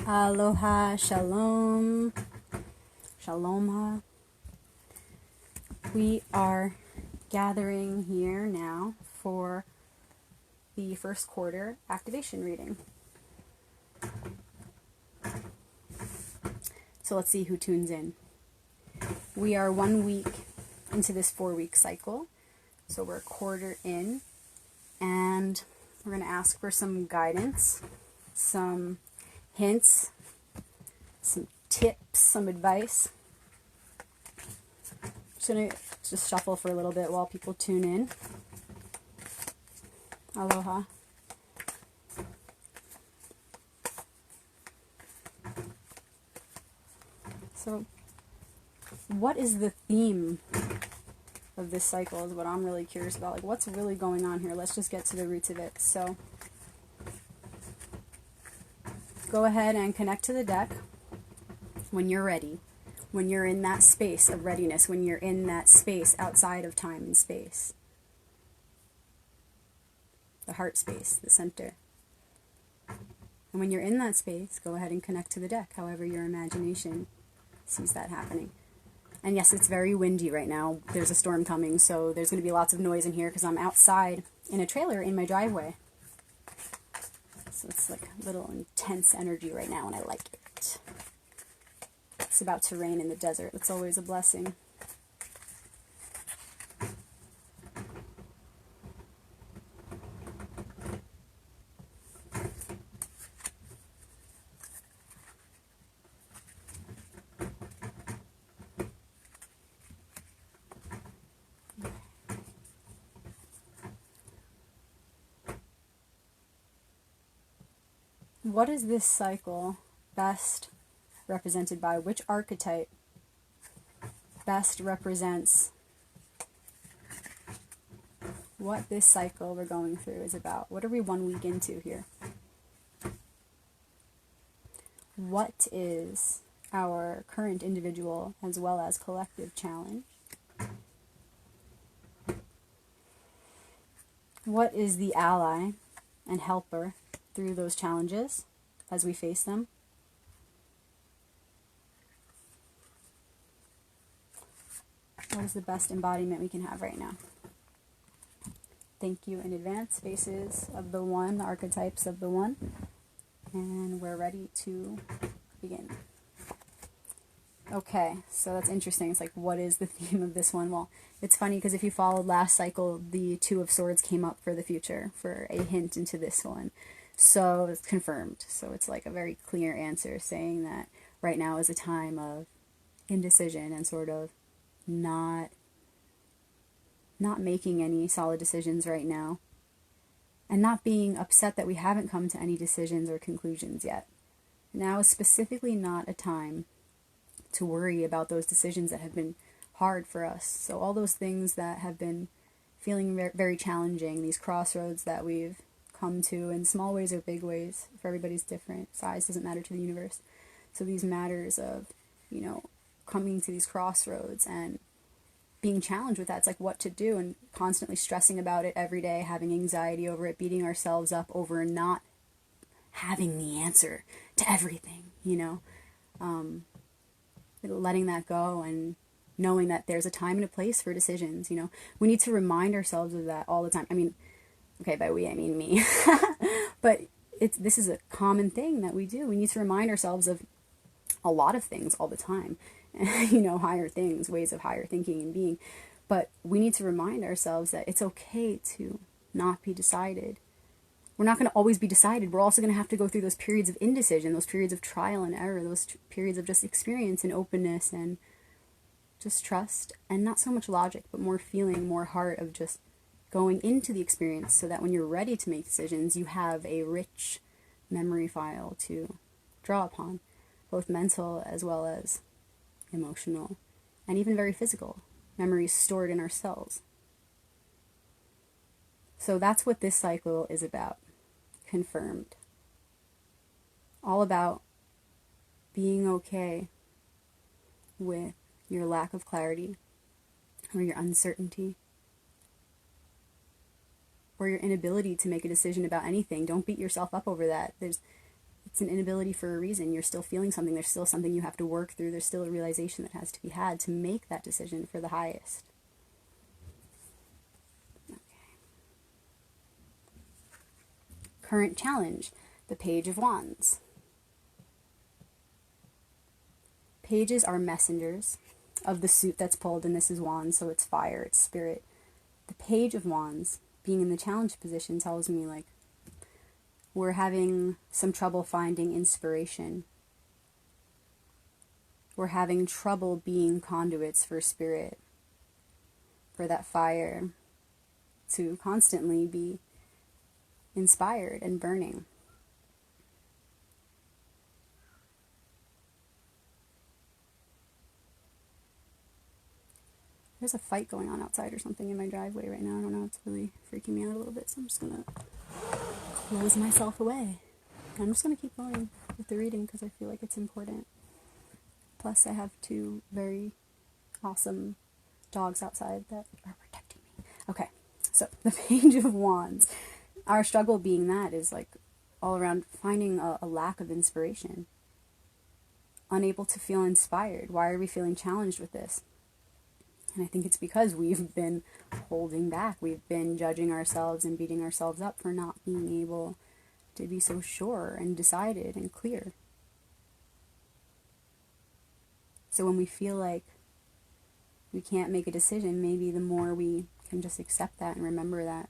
Aloha, shalom, shalom. We are gathering here now for the first quarter activation reading. So let's see who tunes in. We are 1 week into this 4-week cycle. So we're a quarter in, and we're going to ask for some guidance, some hints, some tips, some advice. Just going to shuffle for a little bit while people tune in. Aloha. So, what is the theme of this cycle is what I'm really curious about. Like, what's really going on here? Let's just get to the roots of it. So, go ahead and connect to the deck when you're ready. When you're in that space of readiness, when you're in that space outside of time and space. The heart space, the center. And when you're in that space, go ahead and connect to the deck, however your imagination sees that happening. And yes, it's very windy right now. There's a storm coming, so there's going to be lots of noise in here because I'm outside in a trailer in my driveway. So it's like a little intense energy right now, and I like it. It's about to rain in the desert. It's always a blessing. What is this cycle best represented by? Which archetype best represents what this cycle we're going through is about? What are we 1 week into here? What is our current individual as well as collective challenge? What is the ally and helper through those challenges as we face them? What is the best embodiment we can have right now? Thank you in advance, faces of the one, the archetypes of the one. And we're ready to begin. Okay, so that's interesting. It's like, what is the theme of this one? Well, it's funny because if you followed last cycle, the Two of Swords came up for the future, for a hint into this one. So it's confirmed. So it's like a very clear answer saying that right now is a time of indecision and sort of not making any solid decisions right now, and not being upset that we haven't come to any decisions or conclusions yet. Now is specifically not a time to worry about those decisions that have been hard for us. So all those things that have been feeling very challenging, these crossroads that we've come to in small ways or big ways, for everybody's different. Size doesn't matter to the universe. So these matters of, coming to these crossroads and being challenged with that. It's like what to do, and constantly stressing about it every day, having anxiety over it, beating ourselves up over not having the answer to everything, letting that go and knowing that there's a time and a place for decisions. We need to remind ourselves of that all the time. I mean, okay, by we I mean me. But this is a common thing that we do. We need to remind ourselves of a lot of things all the time. Higher things, ways of higher thinking and being. But we need to remind ourselves that it's okay to not be decided. We're not going to always be decided. We're also going to have to go through those periods of indecision, those periods of trial and error, those periods of just experience and openness and just trust, and not so much logic, but more feeling, more heart of just going into the experience, so that when you're ready to make decisions, you have a rich memory file to draw upon, both mental as well as emotional, and even very physical memories stored in our cells. So that's what this cycle is about. Confirmed. All about being okay with your lack of clarity, or your uncertainty, or your inability to make a decision about anything. Don't beat yourself up over that. It's an inability for a reason. You're still feeling something. There's still something you have to work through. There's still a realization that has to be had to make that decision for the highest. Okay. Current challenge, the Page of Wands. Pages are messengers of the suit that's pulled, and this is Wands, so it's fire, it's spirit. The Page of Wands, being in the challenge position, tells me like we're having some trouble finding inspiration. We're having trouble being conduits for spirit, for that fire to constantly be inspired and burning. There's a fight going on outside or something in my driveway right now. I don't know. It's really freaking me out a little bit. So I'm just going to close myself away. I'm just going to keep going with the reading because I feel like it's important. Plus, I have 2 very awesome dogs outside that are protecting me. Okay, so the Page of Wands. Our struggle being that is like all around finding a lack of inspiration. Unable to feel inspired. Why are we feeling challenged with this? And I think it's because we've been holding back. We've been judging ourselves and beating ourselves up for not being able to be so sure and decided and clear. So when we feel like we can't make a decision, maybe the more we can just accept that and remember that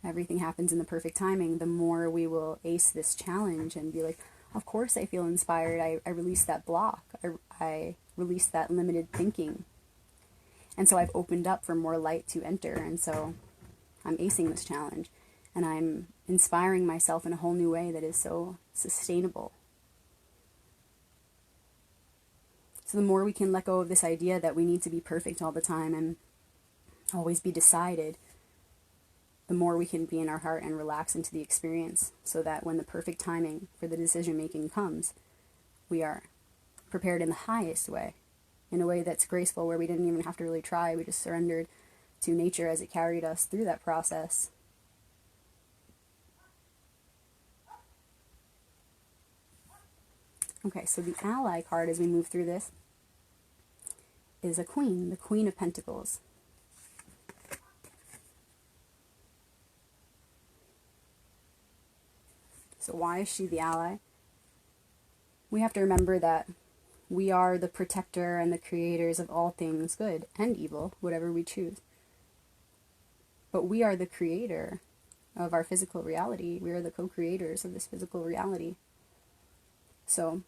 everything happens in the perfect timing, the more we will ace this challenge and be like, of course I feel inspired. I release that block. I release that limited thinking. And so I've opened up for more light to enter, and so I'm acing this challenge, and I'm inspiring myself in a whole new way that is so sustainable. So the more we can let go of this idea that we need to be perfect all the time and always be decided, the more we can be in our heart and relax into the experience, so that when the perfect timing for the decision making comes, we are prepared in the highest way. In a way that's graceful, where we didn't even have to really try. We just surrendered to nature as it carried us through that process. Okay, so the Ally card as we move through this is a Queen, the Queen of Pentacles. So why is she the ally? We have to remember that we are the protector and the creators of all things good and evil, whatever we choose. But we are the creator of our physical reality. We are the co-creators of this physical reality. So,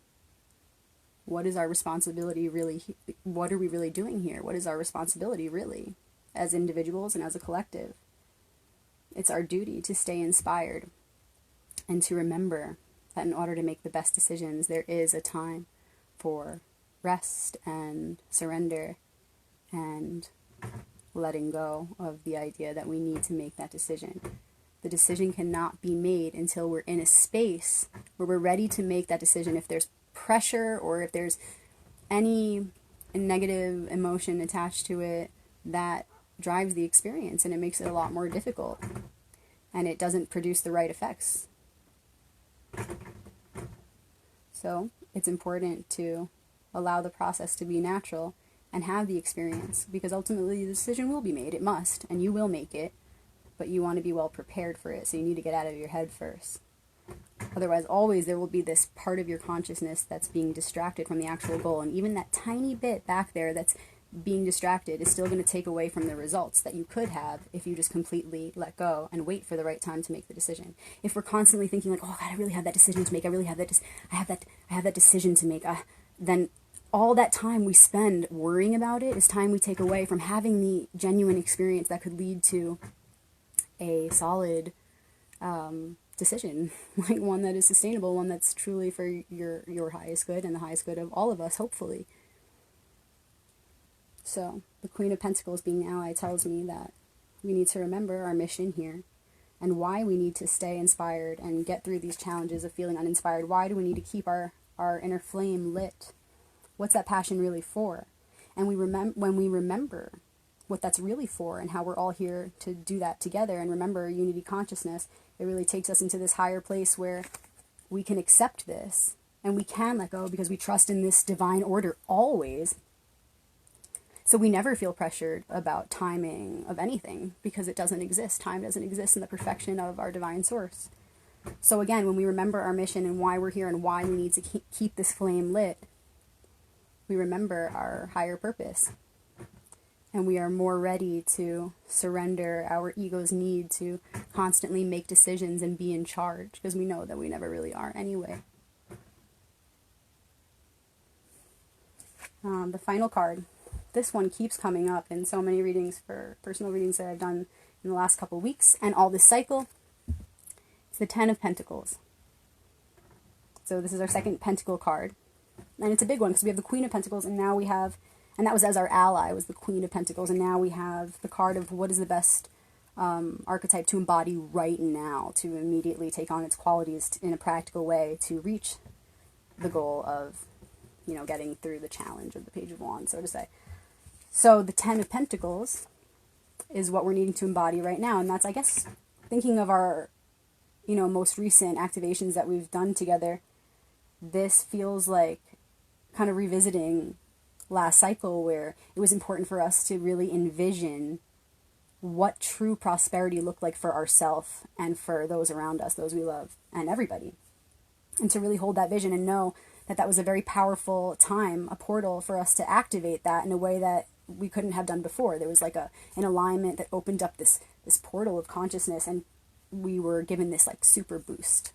what is our responsibility really? What are we really doing here? What is our responsibility really, as individuals and as a collective? It's our duty to stay inspired and to remember that in order to make the best decisions, there is a time for rest and surrender and letting go of the idea that we need to make that decision. The decision cannot be made until we're in a space where we're ready to make that decision. If there's pressure or if there's any negative emotion attached to it, that drives the experience and it makes it a lot more difficult. And it doesn't produce the right effects. So it's important to allow the process to be natural and have the experience, because ultimately the decision will be made. It must, and you will make it, but you want to be well prepared for it, so you need to get out of your head first. Otherwise, always there will be this part of your consciousness that's being distracted from the actual goal, and even that tiny bit back there that's being distracted is still going to take away from the results that you could have if you just completely let go and wait for the right time to make the decision. If we're constantly thinking like, oh God, I really have that decision to make, I have that decision to make, then all that time we spend worrying about it is time we take away from having the genuine experience that could lead to a solid decision, like one that is sustainable, one that's truly for your highest good and the highest good of all of us, hopefully. So the Queen of Pentacles being the ally tells me that we need to remember our mission here and why we need to stay inspired and get through these challenges of feeling uninspired. Why do we need to keep our inner flame lit? What's that passion really for? And when we remember what that's really for and how we're all here to do that together and remember unity consciousness, it really takes us into this higher place where we can accept this and we can let go because we trust in this divine order always. So we never feel pressured about timing of anything because it doesn't exist. Time doesn't exist in the perfection of our divine source. So again, when we remember our mission and why we're here and why we need to keep this flame lit, we remember our higher purpose. And we are more ready to surrender our ego's need to constantly make decisions and be in charge, because we know that we never really are anyway. The final card. This one keeps coming up in so many readings, for personal readings that I've done in the last couple of weeks and all this cycle. It's the Ten of Pentacles. So this is our second Pentacle card. And it's a big one because we have the Queen of Pentacles, and now we have, and that was as our ally, was the Queen of Pentacles, and now we have the card of what is the best archetype to embody right now, to immediately take on its qualities in a practical way to reach the goal of, you know, getting through the challenge of the Page of Wands, so to say. So the Ten of Pentacles is what we're needing to embody right now, and that's, I guess, thinking of our, you know, most recent activations that we've done together. This feels like kind of revisiting last cycle, where it was important for us to really envision what true prosperity looked like for ourselves and for those around us, those we love, and everybody. And to really hold that vision and know that that was a very powerful time, a portal for us to activate that in a way that we couldn't have done before. There was like an alignment that opened up this portal of consciousness, and we were given this like super boost,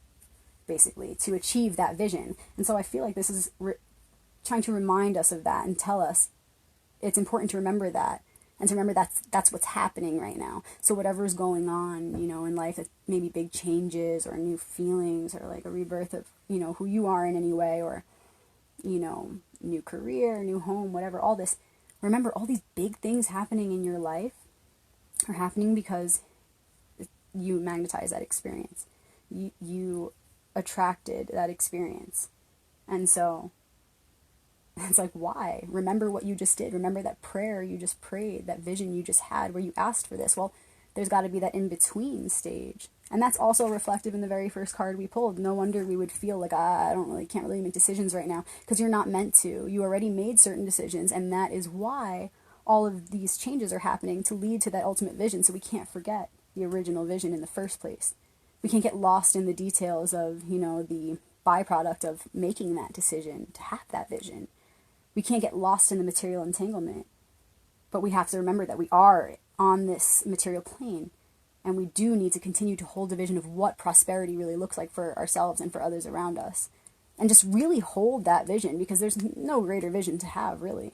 basically, to achieve that vision. And so I feel like this is trying to remind us of that and tell us it's important to remember that, and to remember that's what's happening right now. So whatever's going on, you know, in life, maybe big changes or new feelings or like a rebirth of, you know, who you are in any way, or, you know, new career, new home, whatever, all this. Remember, all these big things happening in your life are happening because you magnetize that experience. You attracted that experience. And so it's like, why? Remember what you just did. Remember that prayer you just prayed, that vision you just had where you asked for this. Well, there's got to be that in-between stage. And that's also reflective in the very first card we pulled. No wonder we would feel like, can't really make decisions right now, because you're not meant to. You already made certain decisions, and that is why all of these changes are happening, to lead to that ultimate vision. So we can't forget the original vision in the first place. We can't get lost in the details of, you know, the byproduct of making that decision to have that vision. We can't get lost in the material entanglement, but we have to remember that we are on this material plane, and we do need to continue to hold a vision of what prosperity really looks like for ourselves and for others around us, and just really hold that vision, because there's no greater vision to have, really.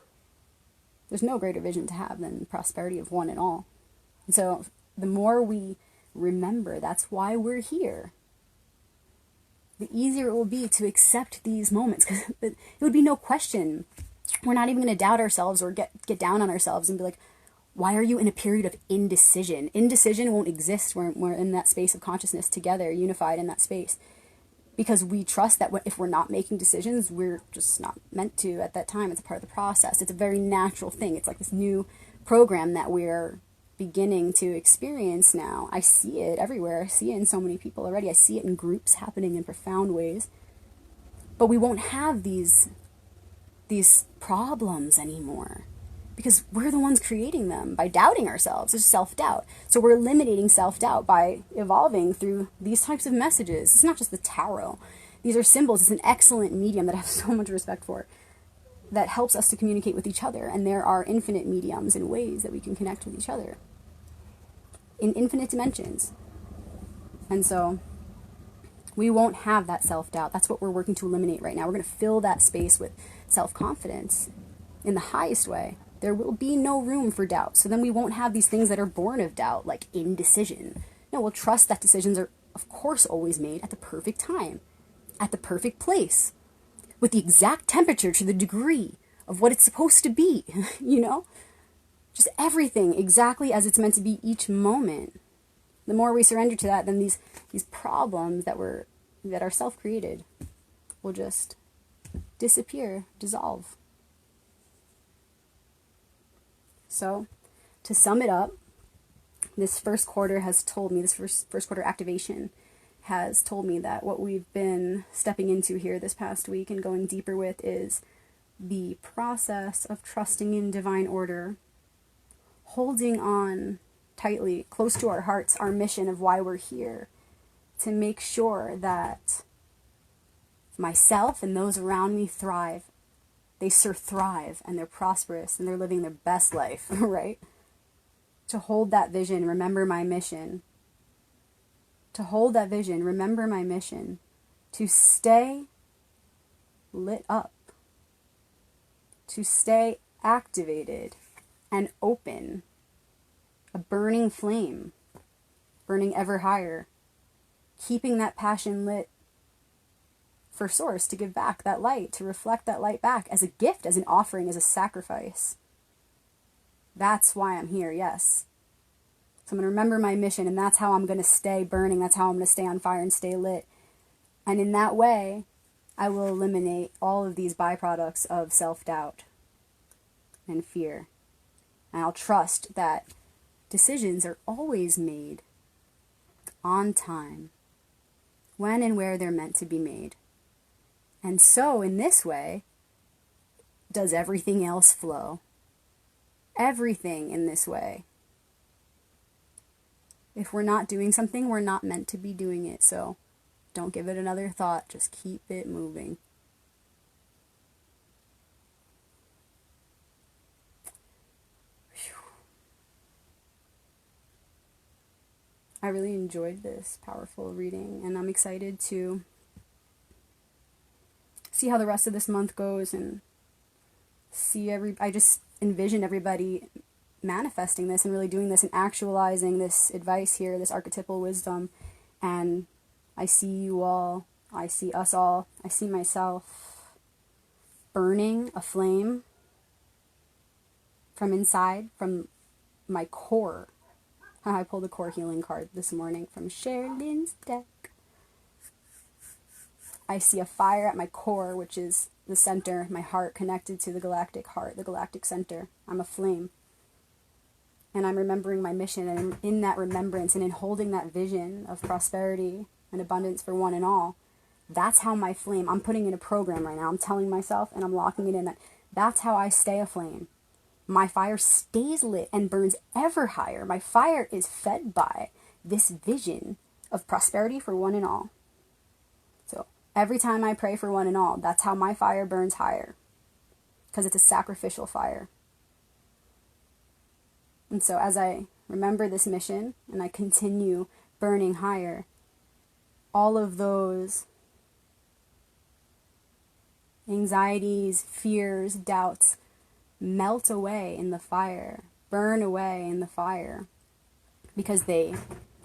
There's no greater vision to have than prosperity of one and all. And so the more we remember that's why we're here, the easier it will be to accept these moments, because it would be no question. We're not even going to doubt ourselves or get down on ourselves and be like, why are you in a period of indecision? Indecision won't exist when we're in that space of consciousness together, unified in that space. Because we trust that if we're not making decisions, we're just not meant to at that time. It's a part of the process. It's a very natural thing. It's like this new program that we're beginning to experience now. I see it everywhere. I see it in so many people already. I see it in groups happening in profound ways. But we won't have these problems anymore, because we're the ones creating them by doubting ourselves. It's self-doubt. So we're eliminating self-doubt by evolving through these types of messages. It's not just the tarot. These are symbols. It's an excellent medium that I have so much respect for, that helps us to communicate with each other. And there are infinite mediums and ways that we can connect with each other in infinite dimensions. And so we won't have that self-doubt. That's what we're working to eliminate right now. We're going to fill that space with self-confidence in the highest way. There will be no room for doubt. So then we won't have these things that are born of doubt, like indecision. No, we'll trust that decisions are, of course, always made at the perfect time, at the perfect place, with the exact temperature to the degree of what it's supposed to be, you know? Just everything exactly as it's meant to be each moment. The more we surrender to that, then these problems that are self-created will just disappear, dissolve. So, to sum it up, this first quarter has told me, this first quarter activation has told me that what we've been stepping into here this past week and going deeper with is the process of trusting in divine order, holding on tightly, close to our hearts, our mission of why we're here, to make sure that myself and those around me thrive. They thrive, and they're prosperous, and they're living their best life, right? To hold that vision, remember my mission. To hold that vision, remember my mission. To stay lit up. To stay activated and open. A burning flame, burning ever higher. Keeping that passion lit for source, to give back that light, to reflect that light back as a gift, as an offering, as a sacrifice. That's why I'm here, yes. So I'm going to remember my mission, and that's how I'm going to stay burning. That's how I'm going to stay on fire and stay lit. And in that way, I will eliminate all of these byproducts of self-doubt and fear. And I'll trust that decisions are always made on time, when and where they're meant to be made. And so, in this way, does everything else flow. Everything in this way. If we're not doing something, we're not meant to be doing it. So, don't give it another thought. Just keep it moving. I really enjoyed this powerful reading, and I'm excited to see how the rest of this month goes and I just envision everybody manifesting this and really doing this and actualizing this advice here, this archetypal wisdom. And I see you all, I see us all, I see myself burning a flame from inside, from my core. I pulled a core healing card this morning from Sherilyn's deck. I see a fire at my core, which is the center, my heart connected to the galactic heart, the galactic center. I'm a flame. And I'm remembering my mission, and in that remembrance and in holding that vision of prosperity and abundance for one and all, that's how my flame, I'm putting in a program right now. I'm telling myself and I'm locking it in that that's how I stay aflame. My fire stays lit and burns ever higher. My fire is fed by this vision of prosperity for one and all. So every time I pray for one and all, that's how my fire burns higher. Because it's a sacrificial fire. And so as I remember this mission and I continue burning higher, all of those anxieties, fears, doubts melt away in the fire, burn away in the fire, because they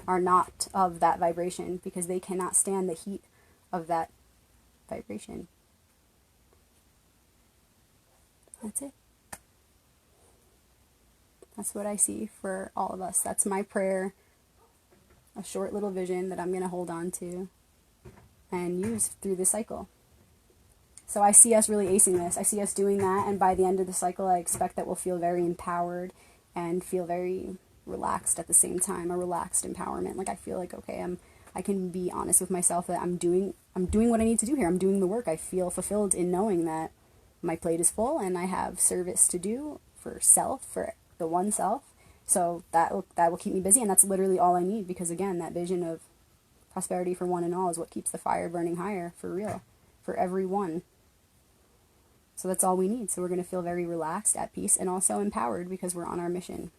are not of that vibration, because they cannot stand the heat of that vibration. That's it. That's what I see for all of us. That's my prayer. A short little vision that I'm going to hold on to and use through this cycle. So I see us really acing this. I see us doing that, and by the end of the cycle, I expect that we'll feel very empowered and feel very relaxed at the same time, a relaxed empowerment. Like I feel like, okay, I can be honest with myself that I'm doing what I need to do here. I'm doing the work. I feel fulfilled in knowing that my plate is full and I have service to do for self, for the one self. So that will keep me busy, and that's literally all I need, because again, that vision of prosperity for one and all is what keeps the fire burning higher, for real, for everyone. So that's all we need. So we're going to feel very relaxed, at peace, and also empowered because we're on our mission.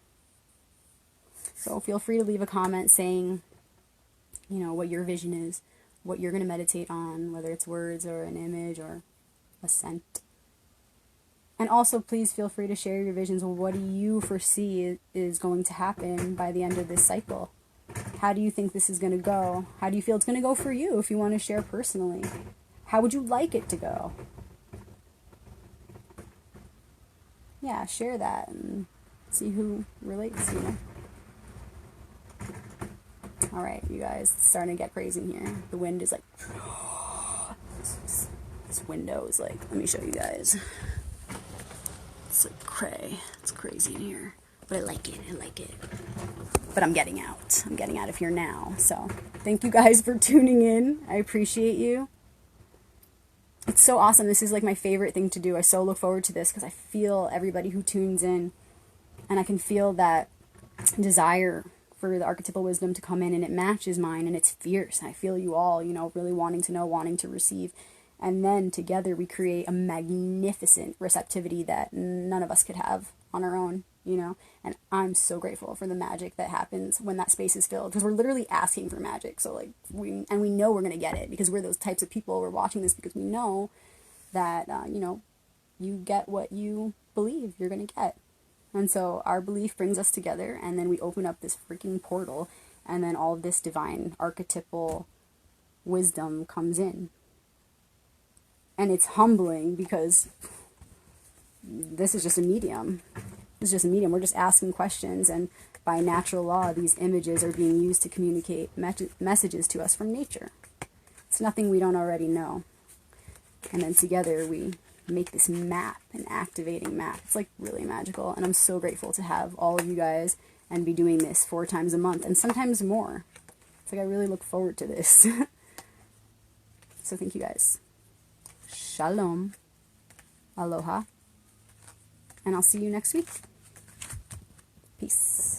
So feel free to leave a comment saying, you know, what your vision is, what you're going to meditate on, whether it's words or an image or a scent. And also, please feel free to share your visions. Well, what do you foresee is going to happen by the end of this cycle? How do you think this is going to go? How do you feel it's going to go for you if you want to share personally? How would you like it to go? Yeah, share that and see who relates, you know. All right, you guys, it's starting to get crazy in here. The wind is like, this window is like, let me show you guys. It's like cray. It's crazy in here, but I like it. but I'm getting out. I'm getting out of here now. So thank you guys for tuning in. I appreciate you. It's so awesome. This is like my favorite thing to do. I so look forward to this because I feel everybody who tunes in, and I can feel that desire for the archetypal wisdom to come in, and it matches mine, and it's fierce. I feel you all, you know, really wanting to know, wanting to receive. And then together we create a magnificent receptivity that none of us could have on our own, you know. And I'm so grateful for the magic that happens when that space is filled, because we're literally asking for magic. So like we know we're going to get it because we're those types of people. We're watching this because we know that, you know, you get what you believe you're going to get. And so our belief brings us together, and then we open up this freaking portal, and then all of this divine archetypal wisdom comes in. And it's humbling because this is just a medium. It's just a medium. We're just asking questions, and by natural law, these images are being used to communicate messages to us from nature. It's nothing we don't already know. And then together we make this map, an activating map. It's like really magical, and I'm so grateful to have all of you guys and be doing this 4 times a month, and sometimes more. It's like I really look forward to this. So thank you guys. Shalom. Aloha. And I'll see you next week. Peace.